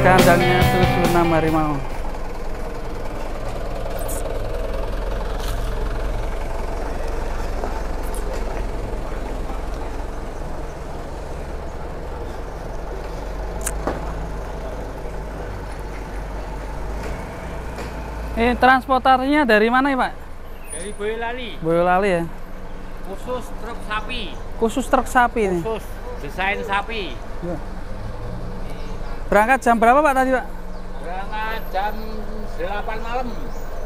kandangnya 76 harimau. Ini transportasinya dari mana ya, Pak? Dari Boyolali. Boyolali ya. Khusus truk sapi. Khusus truk sapi nih. Khusus desain sapi. Ya. Berangkat jam berapa, Pak, tadi, Pak? Berangkat jam 8 malam.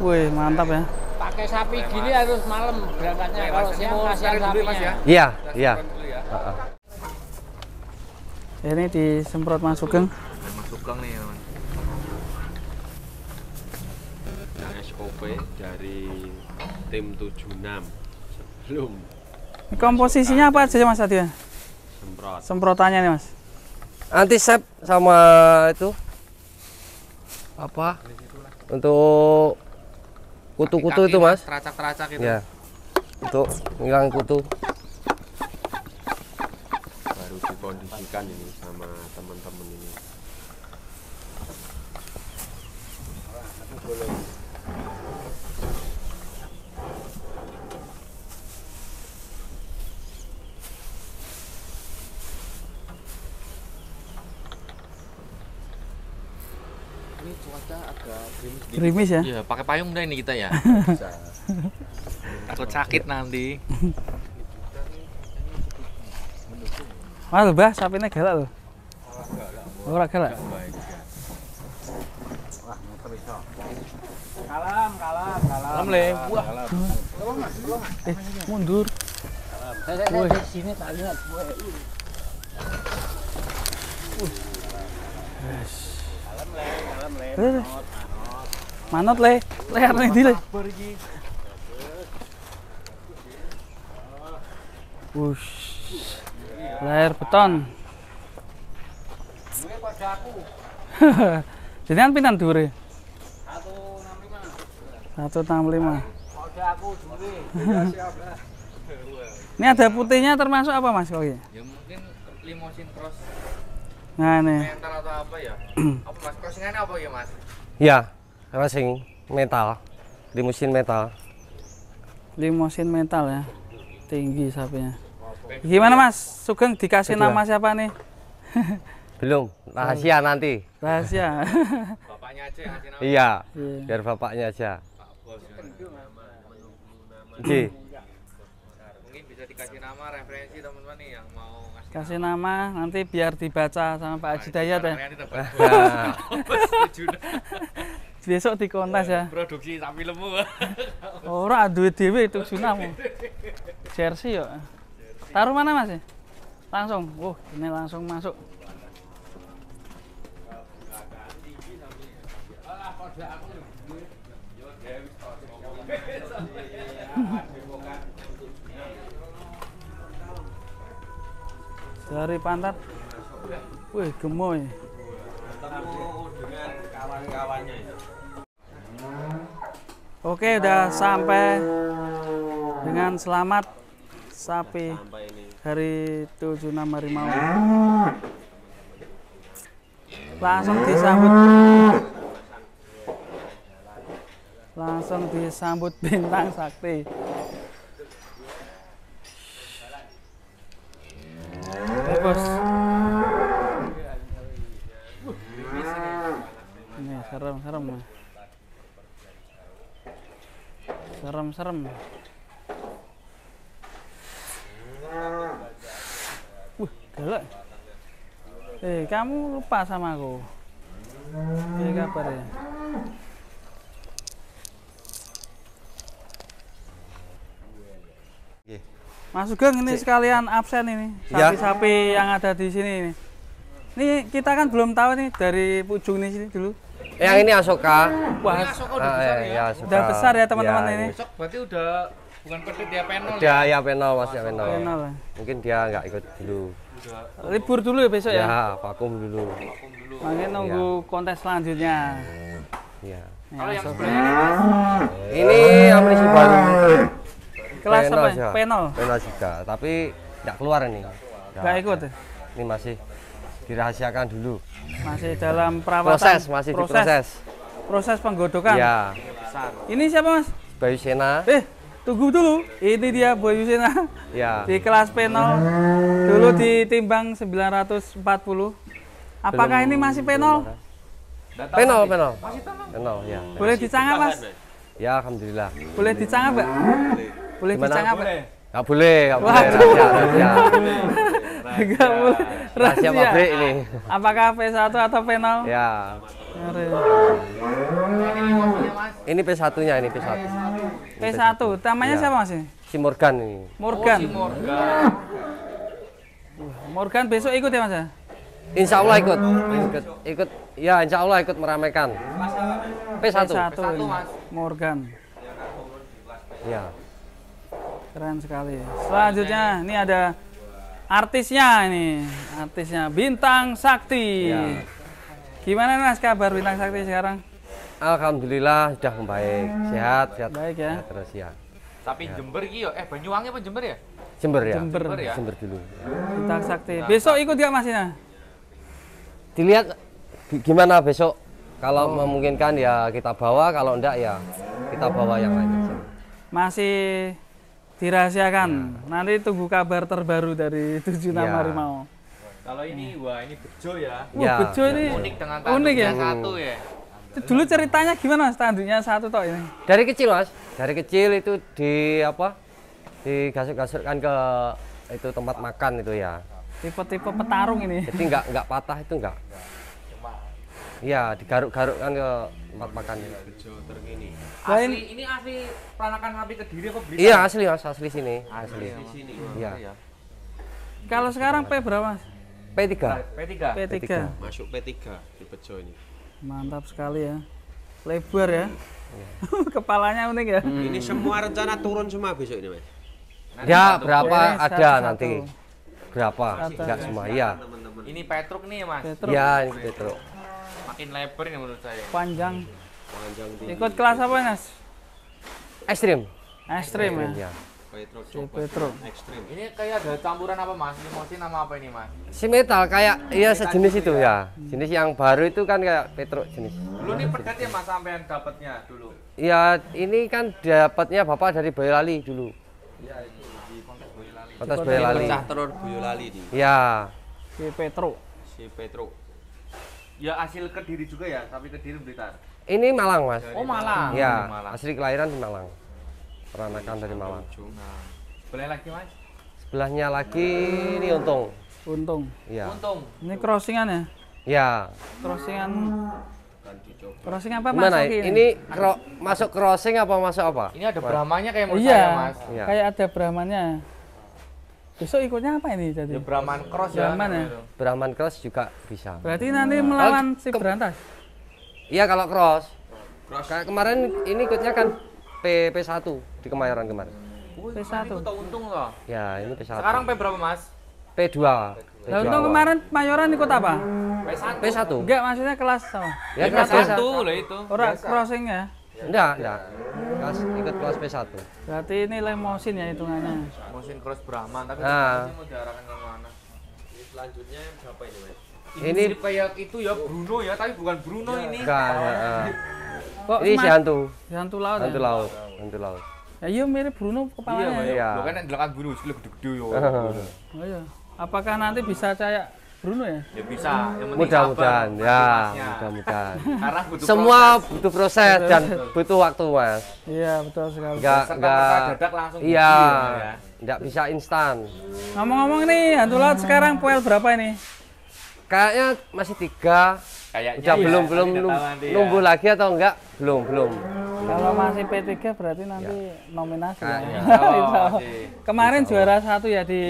Wih, mantap ya. Pakai sapi gini harus malam berangkatnya. Kalau siang kasihan sapinya. Iya, iya. Ini disemprot Mas Sugeng. Mas Sugeng nih, teman. SOP dari tim 76 sebelum. Ini komposisinya apa aja Mas tadi ya? Semprot. Semprotannya nih Mas. Antisep sama itu apa? Untuk kutu-kutu itu Mas. Teracak-teracak itu. Ya. Untuk ngilang kutu. Baru dikondisikan ini sama teman-teman ini. Ini cuaca agak Gerimis ya? Iya, pakai payung dah ini kita ya. Takut sakit nanti. Mas, Bah, sapinya galak loh. Ora galak. Kalam. Kalam le. Wah. Mundur. Saya di sini tak lihat. Manot le. Leher nih di le. Wush. Leher beton. Jadi kan pinten dure? 165. Ini ada putihnya termasuk apa Mas kok ya? Ya mungkin limousine cross Nah ini. mental atau apa ya? Apa Mas crossingannya apa ya Mas? Ya, racing metal. Limusin metal. Limousine metal ya. Tinggi sapinya. Gimana Mas? Sugeng dikasih nama siapa nih? Belum, rahasia nanti. Rahasia. Bapaknya aja yang ngasih nama. Iya, Iya. biar bapaknya aja. Pak Bos. Ji. Mungkin bisa dikasih nama referensi teman-teman nih yang mau ngasih Kasih nama nanti biar dibaca sama Pak Haji Dayat ya. Besok dikontes ya. Produksi sapi lemu. Ora duit dhewe itu sunamu. Jersey yo. Taruh mana Mas? Langsung. Ini langsung masuk. Dari pantat. Wih, gemoy. Oke, udah sampai dengan selamat sapi hari 76 harimau. Langsung disambut bintang sakti. Bos. Ini serem-serem. Serem-serem. Galak. Kamu lupa sama aku. Ini kabar ya? Mas Sugeng ini sekalian absen ini sapi-sapi yang ada di sini ini. Ini kita kan belum tahu nih dari ujung ini sini dulu. Yang ini Asoka. Wah, Asoka udah besar ya. Udah besar ya teman-teman ini. Besok berarti udah bukan petit ya penol. Udah ya penol Mas ya penol. Penol. Mungkin dia nggak ikut dulu. Libur dulu ya besok ya. Ya, vakum dulu. Makanya nunggu kontes selanjutnya. Iya. Kalau yang sebenarnya ini Mas, Ini amunisi baru. Kelas apa? Ya. Penol. Penol juga, tapi nggak keluar ini. Nggak ikut. Ini masih dirahasiakan dulu. Masih dalam perawatan. Masih diproses. Proses penggodokan. Ya. Ini siapa Mas? Bayu Sena. Tunggu dulu. Ini dia Bayu Sena. Ya. Di kelas P0 dulu ditimbang 940. Apakah ini masih P0? Penol. Penol ya. Boleh dicangap Mas? Ya alhamdulillah. Boleh dicangap Mbak? Boleh dicangap Mbak? Nggak boleh. Rahasia. Nggak boleh. Rahasia pabrik ini. Apakah P1 atau P0? Ya. Ini P1-nya, ini P1. P1, namanya Ya. siapa Mas? Si Morgan ini. Morgan. Morgan besok ikut ya Mas? Insya Allah ikut. Ya insya Allah ikut meramaikan. P1. P1 Mas. Morgan. Ya. Keren sekali. Selanjutnya ini ada artisnya ini. Artisnya Bintang Sakti. Ya. Gimana Mas kabar Bintang Sakti sekarang? Alhamdulillah sudah membaik, sehat. Baik ya. Sehat terus ya. Tapi Jember iki yo, Banyuwangi apa Jember ya? Jember ya. Jember. ya? Jember dulu. Bintang Sakti. Besok ikut gak Mas ini? Dilihat gimana besok. Kalau memungkinkan ya kita bawa, kalau enggak ya kita bawa yang lain. Masih dirahasiakan. Nanti tunggu kabar terbaru dari 7 nama Ya. harimau. Kalau ini wah ini bejo ya. Wah, Ya. bejo ini Unik dengan unik ya. tanduknya satu ya. Itu dulu ceritanya gimana Mas tanduknya satu tok ini? Dari kecil Mas, dari kecil itu di apa? Digasuk-gasukkan ke itu tempat makan itu ya. Tipe-tipe petarung ini. Jadi enggak patah itu enggak. Iya, digaruk-garukkan ke tempat makan. Asli ini asli peranakan sapi Kediri apa Blitar? Iya, asli Mas, asli sini, asli. Iya. Kalau sekarang P berapa Mas? P3. P3. P3. Masuk P3 di Bejo ini. Mantap sekali ya. Lebar ya. Kepalanya unik ya. Ini semua rencana turun semua besok ini, Mas. Ya, berapa Ini ada satu-satu. nanti. Berapa? Enggak semua, iya. Ini Petruk nih ya Mas. Petruk Iya, ini Petro. Makin lebar ini menurut saya. panjang. Panjang tinggi. Ikut kelas apa Mas? Ekstrim. Ekstrim ya. Iya. Petruk Si coba Petruk. ekstrim. Ini kayak ada campuran apa Mas? Limosin sama apa ini Mas? Si metal kayak iya sejenis itu ya. Jenis yang baru itu kan kayak Petro jenis. Dulu nih pedat ya Mas sampean dapatnya dulu. Iya, ini kan dapatnya Bapak dari Boyolali dulu. Iya itu di Kontes Boyolali. Kontes Boyolali. Pecah telur Boyolali di Iya. Si Petruk. si Petruk. Ya hasil Kediri juga ya, tapi Kediri Blitar. Ini Malang, Mas. Oh Malang. Iya, Dari Malang. asli kelahiran di Malang. Peranakan dari Malang. Nah, boleh lagi Mas? Sebelahnya lagi ini Untung. Untung. Iya. Untung. Ini crossingan ya? Iya. Crossingan. Crossing apa Mas? Gimana? Oki Ini masuk crossing apa masuk apa? Ini ada Brahmanya kayak menurut Iya. saya Mas. Iya. Kayak ada Brahmannya. Besok ikutnya apa ini jadi? Ya Brahman cross ya. Brahman ya? Brahman cross juga bisa. Berarti nanti melawan si Berantas. Iya kalau cross. Kayak kemarin ini ikutnya kan P1 di Kemayoran kemarin. P1. Itu untung loh. Ya, ini P1. Sekarang P berapa Mas? P2. Lah untung kemarin Mayoran ikut apa? P1. P1. Enggak, maksudnya kelas sama. Ya, kelas P1 P1. loh itu. Orang crossing ya. Enggak. Ikut kelas P1. Berarti ini lemosin ya hitungannya. Mesin cross Brahman, tapi Nah. mesin mau diarahkan ke mana? Selanjutnya berapa ini, Mas? Ini mirip kayak itu ya Bruno ya, tapi bukan Bruno ini. Enggak. Kok Ini si hantu. hantu laut Hantu ya? laut. Hantu laut. Ya iya mirip Bruno kepalanya. Iya, Iya. Lo kan belakang Bruno gede-gede yo. Oh iya. Apakah nanti bisa kayak Bruno ya? Ya bisa, yang penting Mudah-mudahan sabar, ya, masnya. mudah-mudahan. Karena butuh Semua butuh proses dan butuh waktu, Mas. Iya betul sekali. Enggak dadak langsung iya. jadi, ya. Enggak bisa instan. Ngomong-ngomong nih hantu laut sekarang poel berapa ini? Kayaknya masih 3. Kayaknya Udah ya, belum nanti tahu nanti ya. nunggu lagi atau enggak? Belum. Kalau masih P3 berarti nanti nominasi ya. Kayaknya. Insya Allah. masih. Kemarin juara 1 ya di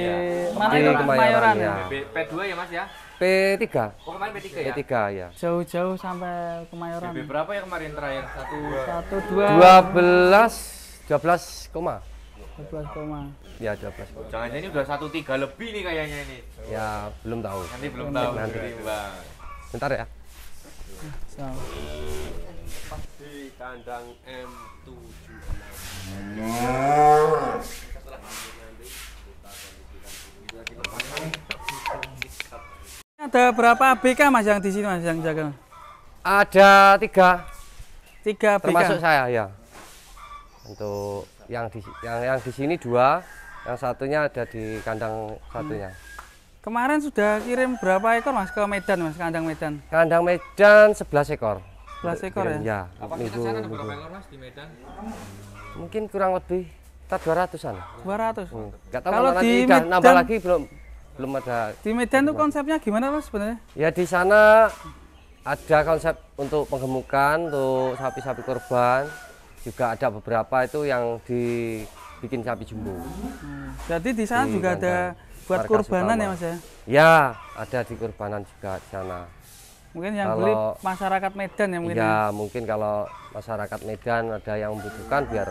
mana Di itu Kemayoran, Kemayoran ya. ya. P2 ya Mas ya? P3. Oh kemarin P3 ya? P3 ya. Jauh-jauh sampai Kemayoran. B berapa ya kemarin terakhir? 1 2 12 koma. 12 koma. Ya 12 koma. Jangan-jangan ini udah 1-3 lebih nih kayaknya ini. Ya belum tahu. Nanti belum tahu. Nanti. Bang. Bentar ya. So. Di kandang M76. Ada berapa ABK Mas yang di sini Mas yang jaga? Ada 3 3 ABK. termasuk saya ya. Untuk yang di sini 2, yang satunya ada di kandang satunya. Kemarin sudah kirim berapa ekor Mas ke Medan Mas, kandang Medan? Kandang Medan 11 ekor. 11 ekor ya? Ya, Kapasitas sana ada berapa ekor Mas di Medan? mungkin kurang lebih kita 200-an. 200. Nggak tahu Kalau nanti di udah nambah Medan- lagi belum ada. Di Medan tuh konsepnya gimana Mas sebenarnya? Ya di sana ada konsep untuk penggemukan untuk sapi-sapi kurban. Juga ada beberapa itu yang dibikin sapi jumbo. Jadi di sana Di juga ada kandang buat markas kurbanan utama. ya Mas ya? Ya, ada di kurbanan juga di sana. Mungkin yang Kalau- beli masyarakat Medan ya mungkin. Ya, mungkin kalau masyarakat Medan ada yang membutuhkan biar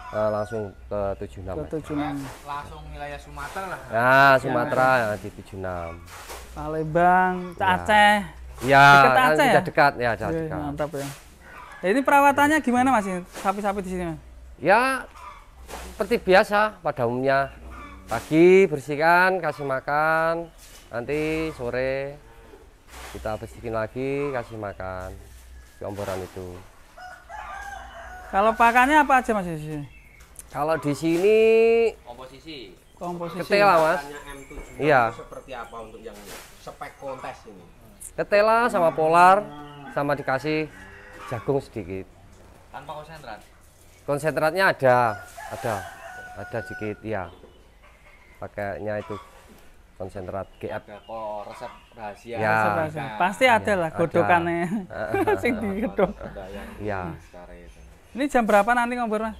langsung ke 76. Ke 76. Langsung wilayah Sumatera lah. Nah, Sumatera ya, di 76. Palembang, Ya. Aceh. Ya, Dekat kan Aceh ya? sudah dekat ya, sudah Oke, dekat. mantap ya. Nah, ini perawatannya gimana Mas ini? Sapi-sapi di sini Mas? Ya, seperti biasa pada umumnya. Pagi bersihkan, kasih makan, nanti sore kita bersihkan lagi, kasih makan di omboran itu. Kalau pakannya apa aja Mas di sini? Kalau di sini Komposisi. Komposisi. ketela Mas, M7 iya, seperti apa untuk yang spek kontes ini? ketela sama polar, sama dikasih jagung sedikit. Tanpa konsentrat. Konsentratnya ada sedikit ya. Pakainya itu konsentrat GF. Ada kok resep rahasia. Ya. Rasa. Pasti ada lah Ada. godokannya. Sing digedok. Ada yang Ya. sekarang itu. Ini jam berapa nanti ngobrol Mas?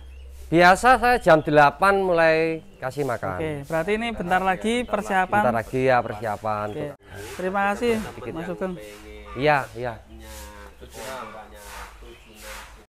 Biasa saya jam 8 mulai kasih makan. Oke, berarti ini bentar lagi persiapan. Bentar lagi ya persiapan. Oke. Terima kasih Mas Sugeng. Iya, iya. 76